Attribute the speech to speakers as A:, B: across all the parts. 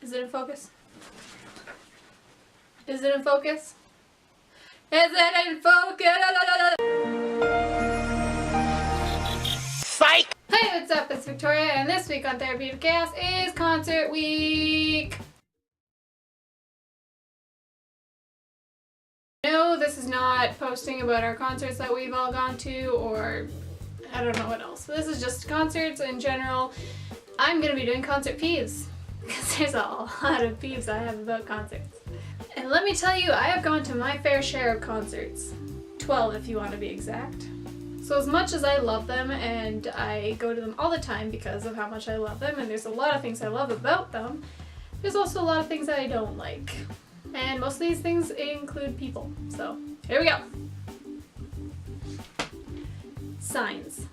A: Is it in focus? Is it in focus? Is it in focus?
B: Psych!
A: Hey, what's up? It's Victoria, and this week on Therapeutic Chaos is concert week. No, this is not posting about our concerts that we've all gone to, or I don't know what else. This is just concerts in general. I'm going to be doing concert peeves, because there's a lot of peeves I have about concerts. And let me tell you, I have gone to my fair share of concerts. 12 if you want to be exact. So as much as I love them, and I go to them all the time because of how much I love them, and there's a lot of things I love about them, there's also a lot of things that I don't like. And most of these things include people. So here we go. Signs.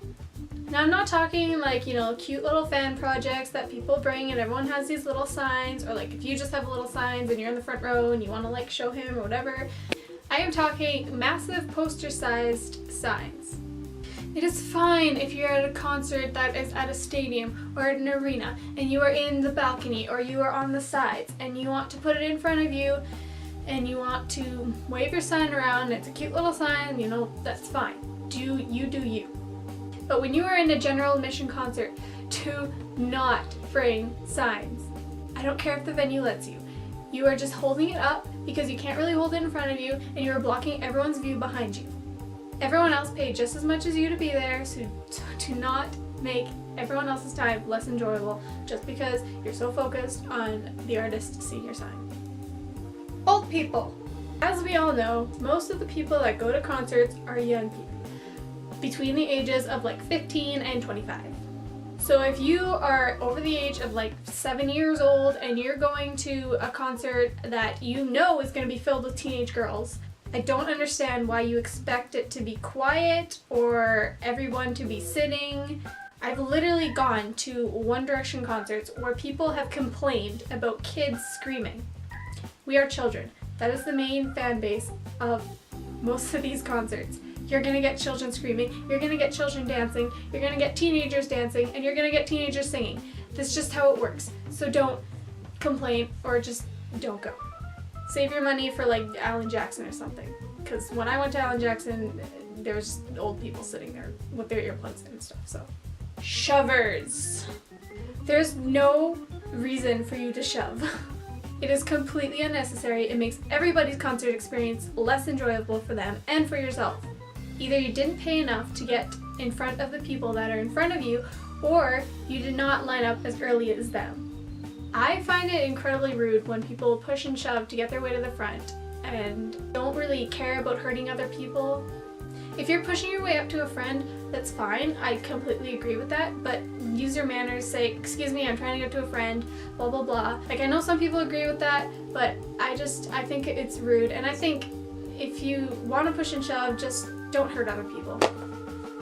A: Now I'm not talking like, you know, cute little fan projects that people bring and everyone has these little signs, or like if you just have little signs and you're in the front row and you want to like show him or whatever. I am talking massive poster-sized signs. It is fine if you're at a concert that is at a stadium or at an arena and you are in the balcony or you are on the sides and you want to put it in front of you and you want to wave your sign around. It's a cute little sign, you know, that's fine. Do you. But when you are in a general admission concert, do not bring signs. I don't care if the venue lets you. You are just holding it up because you can't really hold it in front of you and you are blocking everyone's view behind you. Everyone else paid just as much as you to be there, so do not make everyone else's time less enjoyable just because you're so focused on the artist seeing your sign. Old people. As we all know, most of the people that go to concerts are young people, between the ages of like 15 and 25. So if you are over the age of like 7 years old and you're going to a concert that you know is going to be filled with teenage girls, I don't understand why you expect it to be quiet or everyone to be sitting. I've literally gone to One Direction concerts where people have complained about kids screaming. We are children. That is the main fan base of most of these concerts. You're gonna get children screaming, you're gonna get children dancing, you're gonna get teenagers dancing, and you're gonna get teenagers singing. That's just how it works. So don't complain or just don't go. Save your money for like Alan Jackson or something. Because when I went to Alan Jackson, there was just old people sitting there with their earplugs in and stuff, so. Shovers. There's no reason for you to shove. It is completely unnecessary. It makes everybody's concert experience less enjoyable for them and for yourself. Either you didn't pay enough to get in front of the people that are in front of you, or you did not line up as early as them. I find it incredibly rude when people push and shove to get their way to the front and don't really care about hurting other people. If you're pushing your way up to a friend, that's fine. I completely agree with that, but use your manners, say, excuse me, I'm trying to get to a friend, blah, blah, blah. Like, I know some people agree with that, but I think it's rude, and I think if you want to push and shove, just don't hurt other people.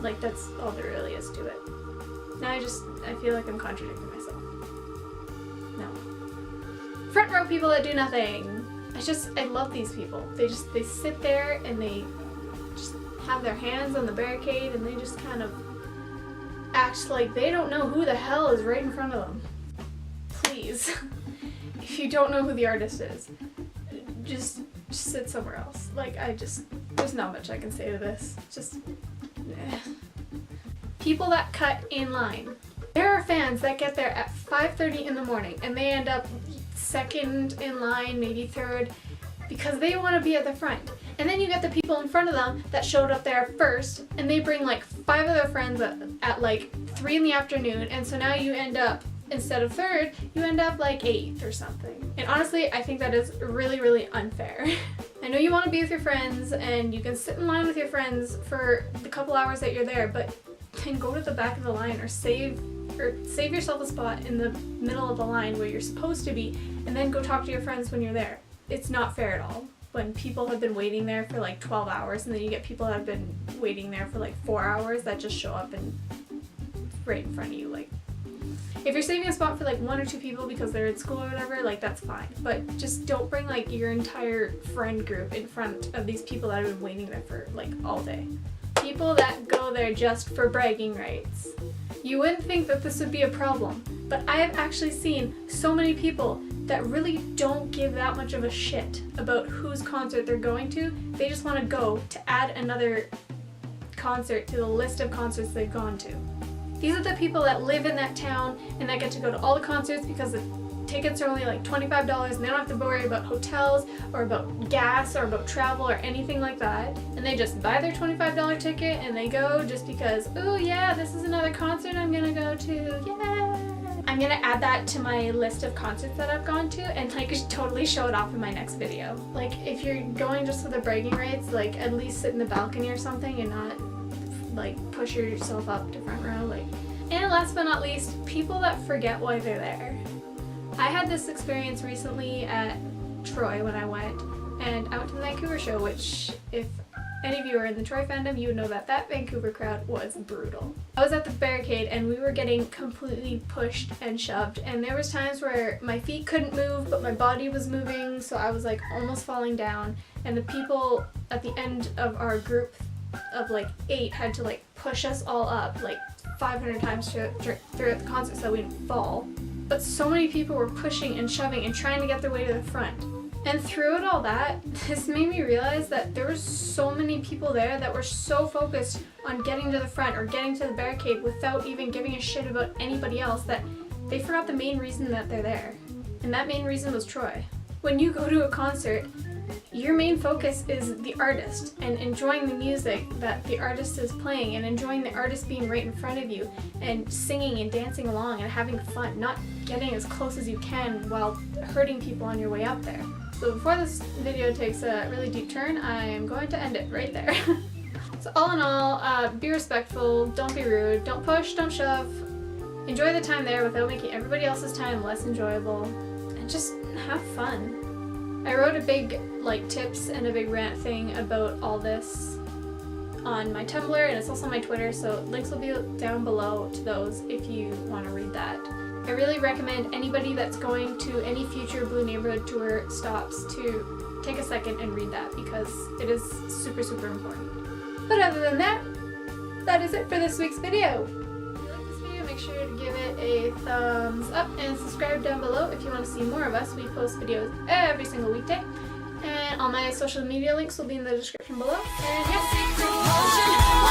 A: Like, that's all there really is to it. Now I feel like I'm contradicting myself. No. Front row people that do nothing. I love these people. They sit there and they just have their hands on the barricade and they just kind of act like they don't know who the hell is right in front of them. Please, if you don't know who the artist is, just sit somewhere else. Like, there's not much I can say to this. People that cut in line. There are fans that get there at 5:30 in the morning and they end up second in line, maybe third, because they want to be at the front. And then you get the people in front of them that showed up there first and they bring like 5 of their friends at like 3 in the afternoon, and so now you end up, instead of third, you end up like 8th or something. And honestly, I think that is really, really unfair. I know you want to be with your friends and you can sit in line with your friends for the couple hours that you're there, but then go to the back of the line or save yourself a spot in the middle of the line where you're supposed to be, and then go talk to your friends when you're there. It's not fair at all. When people have been waiting there for like 12 hours and then you get people that have been waiting there for like 4 hours that just show up and right in front of you. Like, if you're saving a spot for like 1 or 2 people because they're in school or whatever, like, that's fine. But just don't bring like your entire friend group in front of these people that have been waiting there for like all day. people that go there just for bragging rights. You wouldn't think that this would be a problem, but I have actually seen so many people that really don't give that much of a shit about whose concert they're going to. They just want to go to add another concert to the list of concerts they've gone to. These are the people that live in that town and that get to go to all the concerts because the tickets are only like $25 and they don't have to worry about hotels or about gas or about travel or anything like that. And they just buy their $25 ticket and they go just because, oh yeah, this is another concert I'm gonna go to, yeah. I'm gonna add that to my list of concerts that I've gone to and like totally show it off in my next video. Like if you're going just for the bragging rights, like at least sit in the balcony or something and not like push yourself up to front row. Like, and last but not least, people that forget why they're there. I had this experience recently at Troy when I went, and I went to the Vancouver show, which if any of you are in the Troy fandom, you would know that that Vancouver crowd was brutal. I was at the barricade and we were getting completely pushed and shoved, and there was times where my feet couldn't move but my body was moving, so I was like almost falling down, and the people at the end of our group of like 8 had to like push us all up like 500 times throughout the concert so we didn't fall. But so many people were pushing and shoving and trying to get their way to the front. And through it all that, this made me realize that there were so many people there that were so focused on getting to the front or getting to the barricade without even giving a shit about anybody else that they forgot the main reason that they're there. And that main reason was Troy. When you go to a concert, your main focus is the artist and enjoying the music that the artist is playing and enjoying the artist being right in front of you and singing and dancing along and having fun, not getting as close as you can while hurting people on your way up there. So before this video takes a really deep turn, I am going to end it right there. So all in all, be respectful, don't be rude, don't push, don't shove, enjoy the time there without making everybody else's time less enjoyable, and just have fun. I wrote a big like tips and a big rant thing about all this on my Tumblr, and it's also on my Twitter, so links will be down below to those if you want to read that. I really recommend anybody that's going to any future Blue Neighborhood tour stops to take a second and read that because it is super, super important. But other than that, that is it for this week's video. If you like this video, make sure to give it a thumbs up and subscribe down below if you want to see more of us. We post videos every single weekday. And all my social media links will be in the description below. And yes,